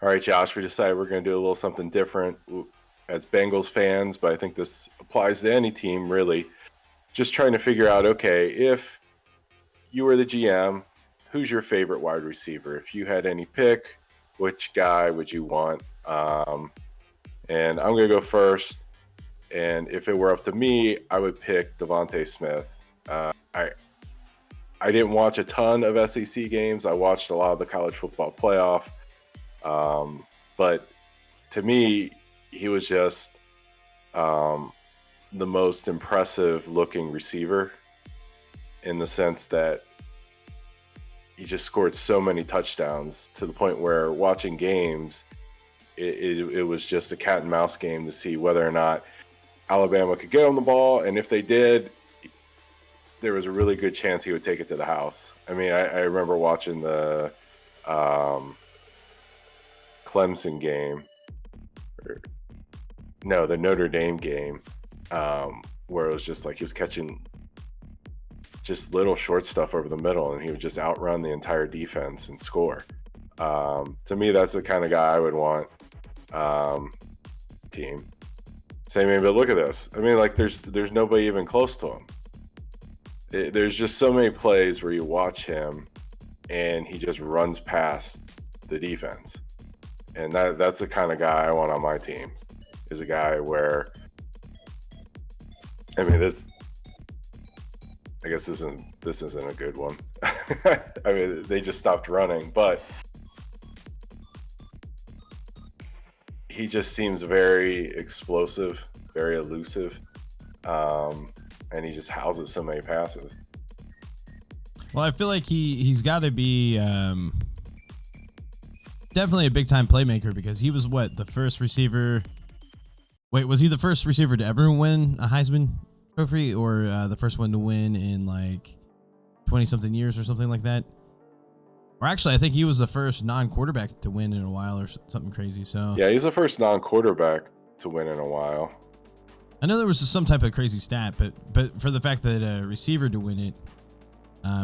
All right, Josh, we decided we're going to do a little something different as Bengals fans, but I think this applies to any team, really. Just trying to figure out, okay, if you were the GM, who's your favorite wide receiver? If you had any pick, which guy would you want? And I'm going to go first. And if it were up to me, I would pick Devonta Smith. I didn't watch a ton of SEC games. I watched a lot of the college football playoff. But to me, he was just the most impressive looking receiver in the sense that he just scored so many touchdowns to the point where watching games, it was just a cat and mouse game to see whether or not Alabama could get him the ball. And if they did, there was a really good chance he would take it to the house. I mean, I remember watching the Clemson game, the Notre Dame game, where it was just like he was catching just little short stuff over the middle, and he would just outrun the entire defense and score. To me, that's the kind of guy I would want. Team. Same, but look at this. I mean, like there's nobody even close to him. There's just so many plays where you watch him, and he just runs past the defense. And that's the kind of guy I want on my team, is a guy where, I mean, this isn't a good one. I mean, they just stopped running, but he just seems very explosive, very elusive, and he just houses so many passes. Well, I feel like he's got to be definitely a big-time playmaker, because he was, the first receiver... Wait, was he the first receiver to ever win a Heisman Trophy, or the first one to win in, 20-something years or something like that? Or actually, I think he was the first non-quarterback to win in a while or something crazy. So yeah, he's the first non-quarterback to win in a while. I know there was some type of crazy stat, but for the fact that a receiver to win it,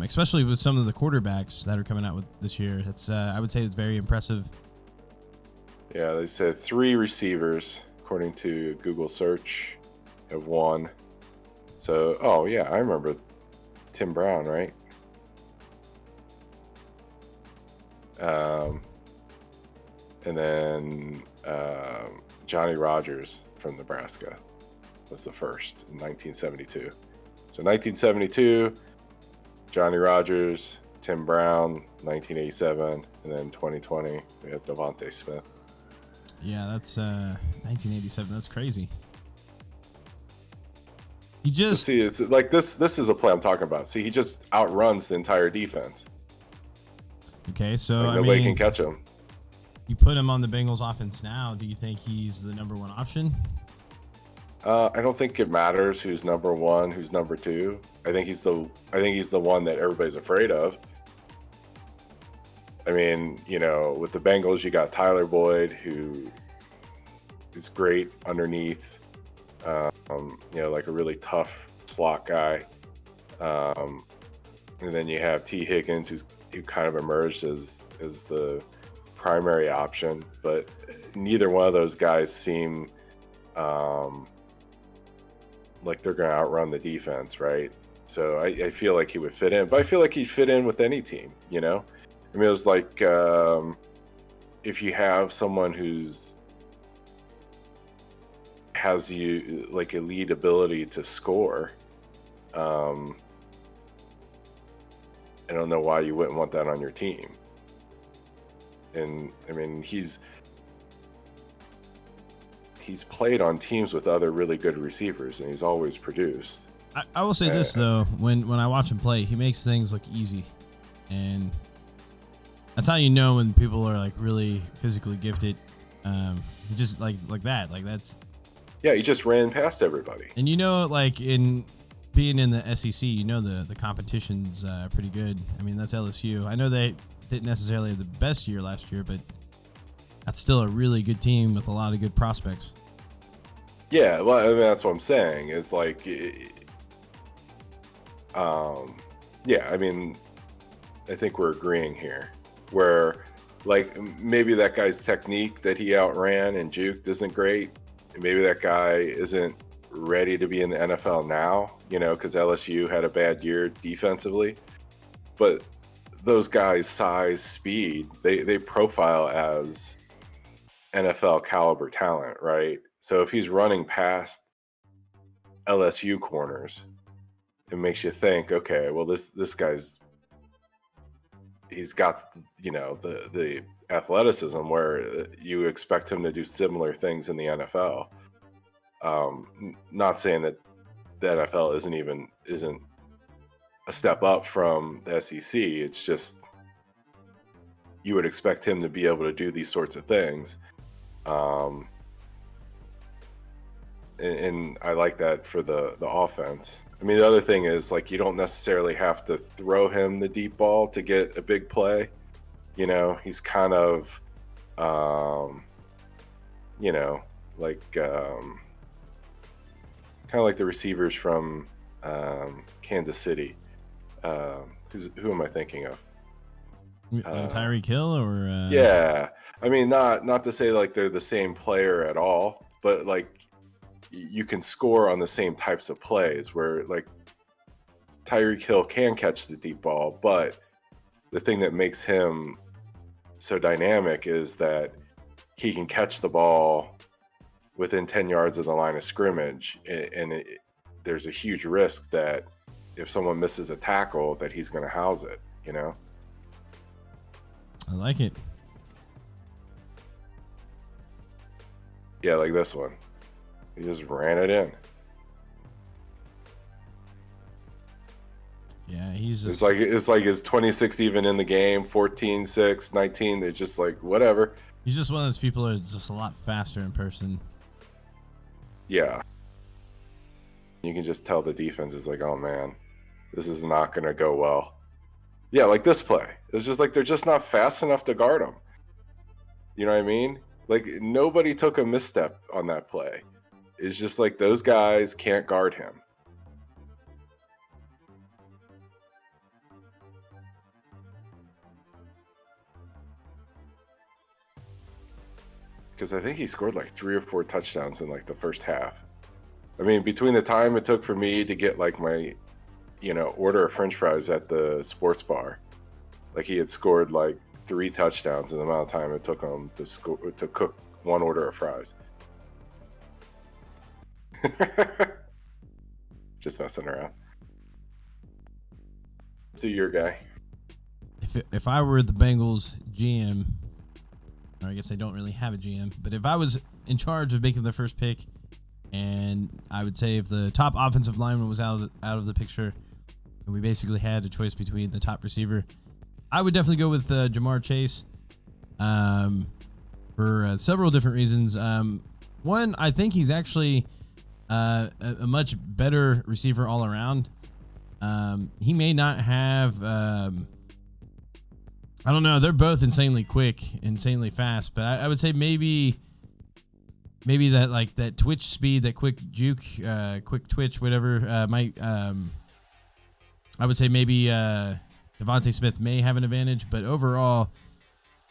especially with some of the quarterbacks that are coming out with this year, it's I would say it's very impressive. Yeah, they said 3 receivers, according to Google search, have won. So, I remember Tim Brown, right? And then Johnny Rodgers from Nebraska was the first in 1972. So 1972, Johnny Rodgers, Tim Brown, 1987, and then 2020 we have Devonta Smith. Yeah, that's 1987. That's crazy. He just see, it's like this is a play I'm talking about. See, he just outruns the entire defense. Okay, so nobody can catch him. You put him on the Bengals offense now. Do you think he's the number one option? I don't think it matters who's number one, who's number two. I think he's the one that everybody's afraid of. I mean, with the Bengals, you got Tyler Boyd, who is great underneath. Like a really tough slot guy. And then you have T. Higgins, who kind of emerged as the primary option, but neither one of those guys seem like they're going to outrun the defense, right? So I feel like he would fit in, but I feel like he'd fit in with any team, I mean, it was like if you have someone who's has you like elite ability to score, I don't know why you wouldn't want that on your team. And I mean, he's played on teams with other really good receivers, and he's always produced. I will say this though, when I watch him play, he makes things look easy, and that's how you know when people are like really physically gifted. He just like that, like that's. Yeah, he just ran past everybody. And like in being in the SEC, the competition's pretty good. I mean, that's LSU. I know they didn't necessarily have the best year last year, but that's still a really good team with a lot of good prospects. Yeah, well, I mean, that's what I'm saying. It's like, yeah, I mean, I think we're agreeing here. Where Like maybe that guy's technique that he outran and juked isn't great. Maybe that guy isn't ready to be in the NFL now, because LSU had a bad year defensively. But those guys' size, speed, they profile as NFL caliber talent, right? So if he's running past LSU corners, it makes you think, okay, well this guy's he's got the athleticism where you expect him to do similar things in the NFL. Not saying that the NFL isn't a step up from the SEC. It's just you would expect him to be able to do these sorts of things. And I like that for the offense. I mean, the other thing is, like, you don't necessarily have to throw him the deep ball to get a big play. He's kind of, like the receivers from Kansas City. Who am I thinking of? Tyreek Hill or yeah. I mean, not to say like they're the same player at all, but like you can score on the same types of plays where like Tyreek Hill can catch the deep ball, but the thing that makes him so dynamic is that he can catch the ball within 10 yards of the line of scrimmage, and there's a huge risk that if someone misses a tackle that he's going to house it, I like it. Yeah, like this one. He just ran it in. Yeah, he's just... It's like is 26 even in the game, 14-6, 19, they're just like, whatever. He's just one of those people that are just a lot faster in person. Yeah. You can just tell the defense is like, oh man, this is not going to go well. Yeah, like this play. It's just like they're just not fast enough to guard him. You know what I mean? Like nobody took a misstep on that play. It's just like those guys can't guard him. Because I think he scored like 3 or 4 touchdowns in like the first half. I mean, between the time it took for me to get like my, order of French fries at the sports bar, like he had scored like 3 touchdowns in the amount of time it took him to cook 1 order of fries. Just messing around. Let's do your guy. If I were the Bengals GM, or I guess I don't really have a GM, but if I was in charge of making the first pick, and I would say if the top offensive lineman was out of the picture, and we basically had a choice between the top receiver, I would definitely go with Jamar Chase for several different reasons. One, I think he's actually a much better receiver all around. He may not have... I don't know. They're both insanely quick, insanely fast, but I would say maybe that like that twitch speed, that quick juke, quick twitch, whatever, might. I would say maybe Devonta Smith may have an advantage, but overall,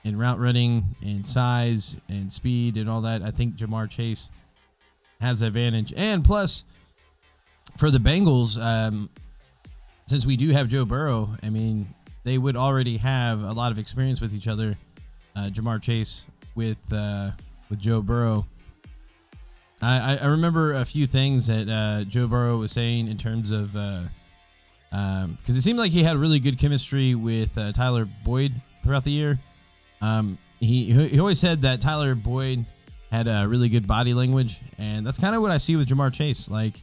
in route running and size and speed and all that, I think Jamar Chase has the advantage. And plus, for the Bengals, since we do have Joe Burrow, I mean, they would already have a lot of experience with each other. Jamar Chase with Joe Burrow. I remember a few things that Joe Burrow was saying in terms of because it seemed like he had really good chemistry with Tyler Boyd throughout the year. He always said that Tyler Boyd had a really good body language, and that's kind of what I see with Jamar Chase. Like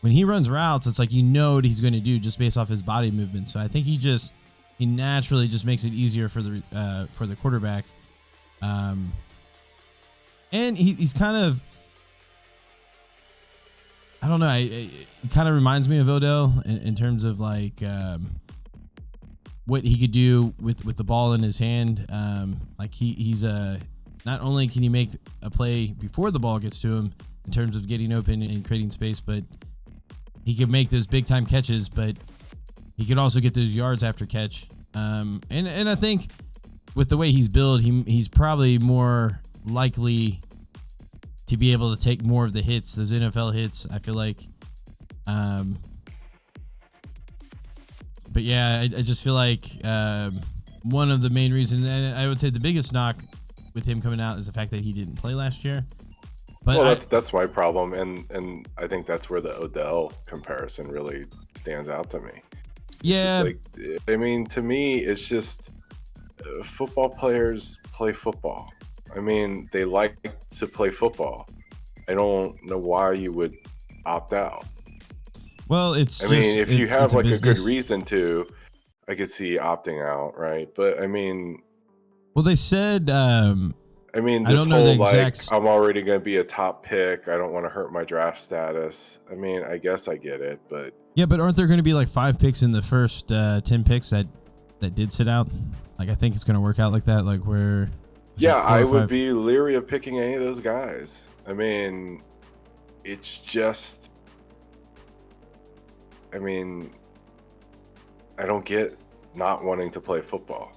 when he runs routes, it's like what he's going to do just based off his body movement. So I think he naturally just makes it easier for the quarterback. And he's kind of, I don't know. It kind of reminds me of Odell in terms of like what he could do with the ball in his hand. Like he's not only can he make a play before the ball gets to him in terms of getting open and creating space, but he can make those big time catches. But he could also get those yards after catch. And I think with the way he's built, he's probably more likely to be able to take more of the hits, those NFL hits, I feel like. But yeah, I just feel like one of the main reasons, and I would say the biggest knock with him coming out is the fact that he didn't play last year. But well, that's my problem, and I think that's where the Odell comparison really stands out to me. It's yeah, just like, I mean, to me, it's just football players play football. I mean, they like to play football. I don't know why you would opt out. well, it's. I just, mean, if you it's have like a good business. reason to, I could see opting out, right? But I mean, Well, they said. I mean, I this don't know the whole like, exact. I'm already going to be a top pick. I don't want to hurt my draft status. I mean, I guess I get it, but Yeah, but aren't there going to be like 5 picks in the first 10 picks that did sit out? Like, I think it's going to work out like that. Like where. yeah, I would be leery of picking any of those guys. I mean, it's just, I mean, I don't get not wanting to play football.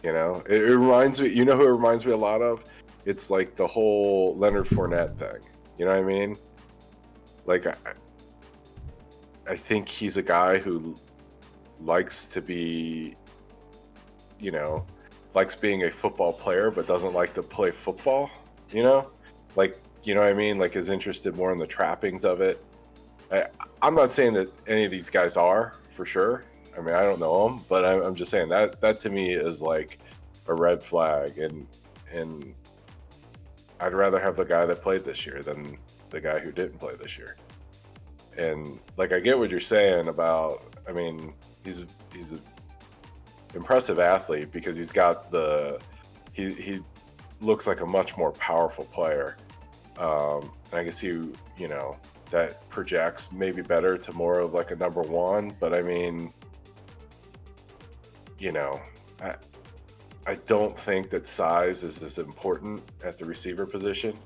You know, it reminds me, you know who it reminds me a lot of? It's like the whole Leonard Fournette thing. You know what I mean? Like, I think he's a guy who likes to be, you know, likes being a football player, but doesn't like to play football, you know? Like, you know what I mean? Like, is interested more in the trappings of it. I'm not saying that any of these guys are, for sure. I mean, I don't know them, but I'm just saying that to me is like a red flag, and I'd rather have the guy that played this year than the guy who didn't play this year. And like, I get what you're saying about. I mean, he's an impressive athlete because he's got he looks like a much more powerful player, and I can see, you know, that projects maybe better to more of like a number one. But I mean, you know, I don't think that size is as important at the receiver position.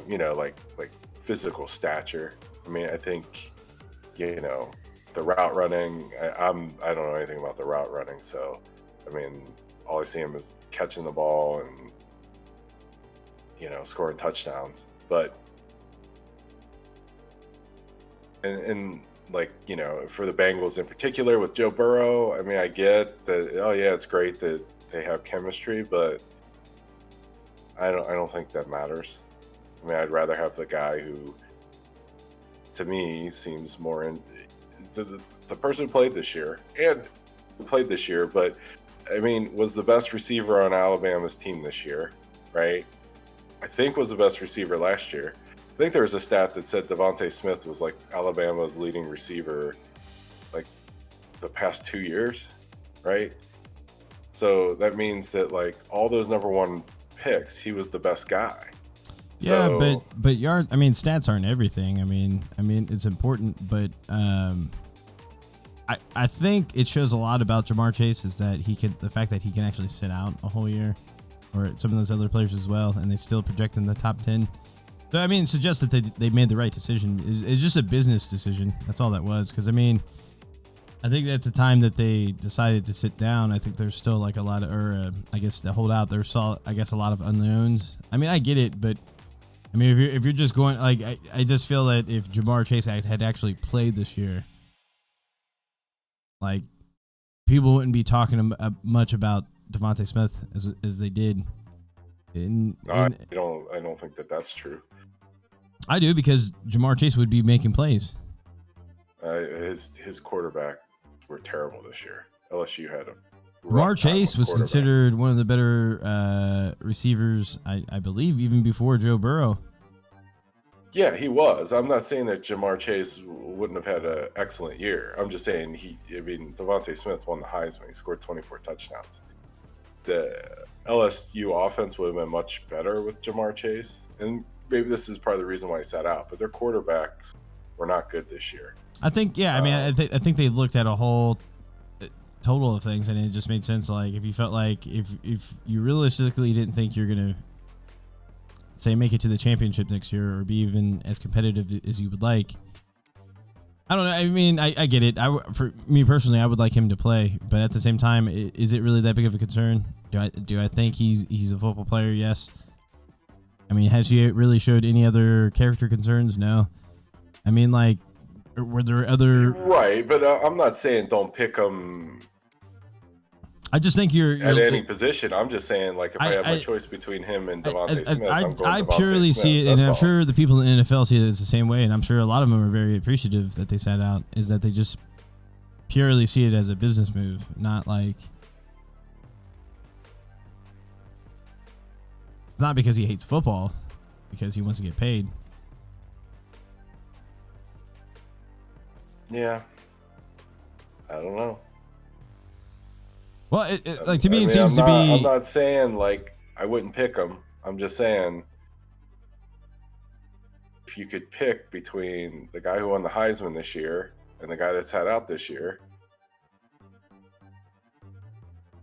You know, like physical stature. I mean, I think, you know, the route running. I don't know anything about the route running, so I mean, all I see him is catching the ball and, you know, scoring touchdowns. But and like, you know, for the Bengals in particular with Joe Burrow, I mean, I get that. Oh yeah, it's great that they have chemistry, but I don't think that matters. I mean, I'd rather have the guy who, to me, seems more in the person who played this year but I mean, was the best receiver on Alabama's team this year, right? I think was the best receiver last year. I think there was a stat that said Devonta Smith was like Alabama's leading receiver like the past 2 years, right? So that means that like all those number one picks, he was the best guy. Yeah, So, but yard. I mean, stats aren't everything. I mean, it's important, but I think it shows a lot about Jamar Chase is that the fact that he can actually sit out a whole year, or some of those other players as well, and they still project in the top 10. So I mean, it suggests that they made the right decision. It's just a business decision. That's all that was. Because I mean, I think at the time that they decided to sit down, I think there's still like a lot of, I guess to hold out, there's I guess a lot of unknowns. I mean, I get it, but I mean, if you're just going like, I just feel that if Jamar Chase had actually played this year, like people wouldn't be talking much about Devonta Smith as they did. I don't think that that's true. I do, because Jamar Chase would be making plays. His quarterback were terrible this year. LSU had him. Jamar Chase was considered one of the better receivers, I believe, even before Joe Burrow. Yeah, he was. I'm not saying that Jamar Chase wouldn't have had an excellent year. I'm just saying Devonta Smith won the Heisman. He scored 24 touchdowns. The LSU offense would have been much better with Jamar Chase, and maybe this is part of the reason why he sat out. But their quarterbacks were not good this year. I think, yeah. I mean, I think they looked at a whole total of things, and it just made sense. Like, if you felt like if you realistically didn't think you're gonna say make it to the championship next year or be even as competitive as you would like, I don't know. I mean, I get it. For me personally, I would like him to play, but at the same time, is it really that big of a concern? Do I think he's a football player? Yes. I mean, has he really showed any other character concerns? No. I mean, like, were there other? Right, but I'm not saying don't pick him. I just think you're at any position. I'm just saying, like, if I have my choice between him and Devonta Smith, I'm going I Devonta purely Smith. see it, and That's I'm all. sure the people in the NFL see it the same way, and I'm sure a lot of them are very appreciative that they sat out. Is that they just purely see it as a business move, not like it's not because he hates football, because he wants to get paid. Yeah, I don't know. Well, like to me, it seems I'm to be. I'm not saying like I wouldn't pick him. I'm just saying if you could pick between the guy who won the Heisman this year and the guy that's had out this year,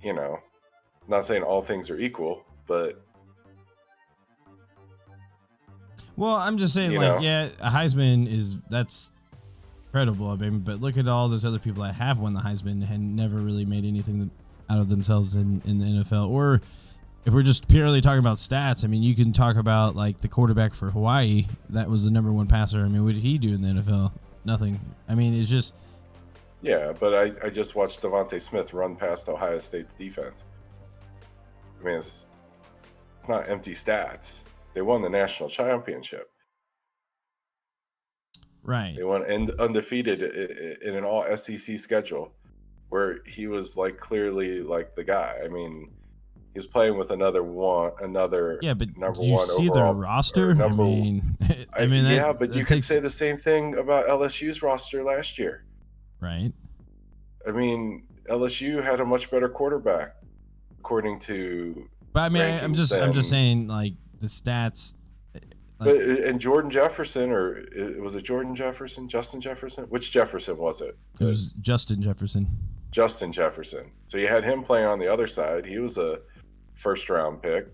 you know, I'm not saying all things are equal, but Well, I'm just saying, like, yeah, a Heisman that's incredible. I mean, but look at all those other people that have won the Heisman and never really made anything out of themselves in the NFL. Or if we're just purely talking about stats, I mean, you can talk about like the quarterback for Hawaii that was the #1 passer. I mean, what did he do in the NFL? Nothing. I mean, it's just. Yeah, but I just watched Devonta Smith run past Ohio State's defense. I mean, it's not empty stats. They won the national championship. Right. They won undefeated in an all SEC schedule where he was like clearly like the guy. I mean, he was playing with another yeah, but number you one see overall their roster. I mean, yeah, but you could say the same thing about LSU's roster last year. Right. I mean, LSU had a much better quarterback, according to. But I mean, I'm just saying, like the stats. But and Jordan Jefferson, or was it Jordan Jefferson, Justin Jefferson? Which Jefferson was it? It was Justin Jefferson. Justin Jefferson. So you had him playing on the other side. He was a first-round pick.